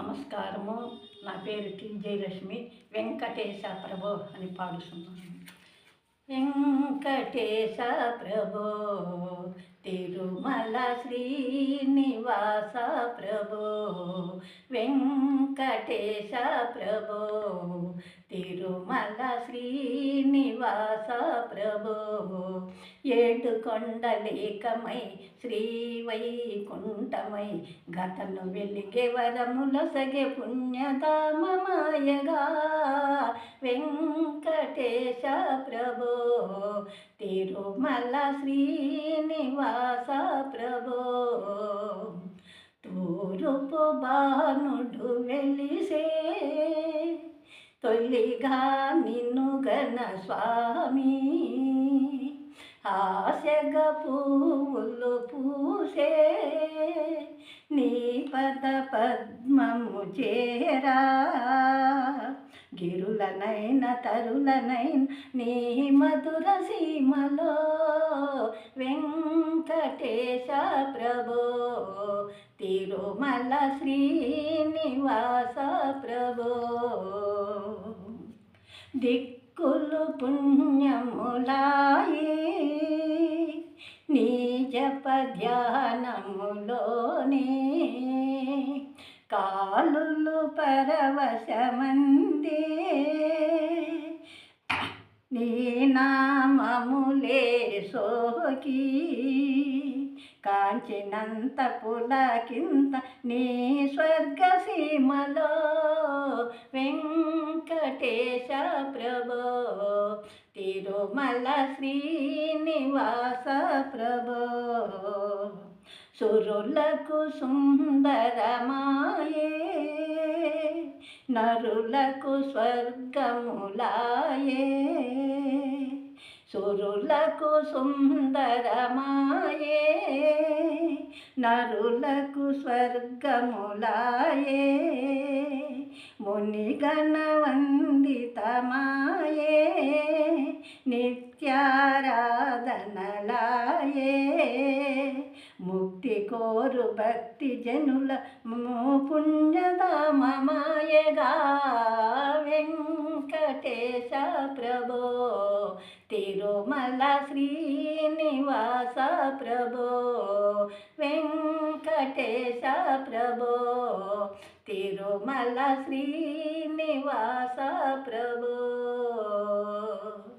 నమస్కారము. నా పేరు టి జయలక్ష్మి. వెంకటేశ ప్రభో అని పాడుతున్నాను. వెంకటేశ ప్రభో తిరుమల శ్రీనివాస ప్రభో, వెంకటేశ ప్రభో తిరుమల శ్రీనివాస ప్రభో, ఏడు కొండలేకమై శ్రీవైకుంఠమై గతను వెలిగే వరములొసగే పుణ్యధామమాయగా, వెంకటేశ ప్రభో తిరుమల శ్రీనివాస ప్రభో, తూరుపు భానుడు వెలిసే తొలిగా నిన్ను గణ స్వామి, ఆశగా పువ్వులు పూసే నీ పద పద్మము చేరా, గిరులనైన తరులనైన నీ మధుర సీమలో, వెంకటేశ ప్రభో తిరుమల శ్రీనివాస ప్రభో, దిక్కులు పుణ్యములాయి నీ జప ధ్యానములోనే, కాలులు పరవశమందే నీ నామములే సోకి, కాంచినంత పులకింత నీ స్వర్గ సీమలో, వెంకటేశ ప్రభో తిరుమల శ్రీనివాస ప్రభో, సురులకు సుందరమాయే నరులకు స్వర్గములాయే, సురులకు సుందరమాయే నరులకు స్వర్గములాయే, మునిగణ వందితమాయే నిత్యారాధనలాయే, ముక్తి కోరు భక్తి జనుల పుణ్యధామమాయగా, వెంకటేశ ప్రభో తిరుమల శ్రీనివాస ప్రభో, వెంకటేశ ప్రభో తిరుమల శ్రీనివాస ప్రభో.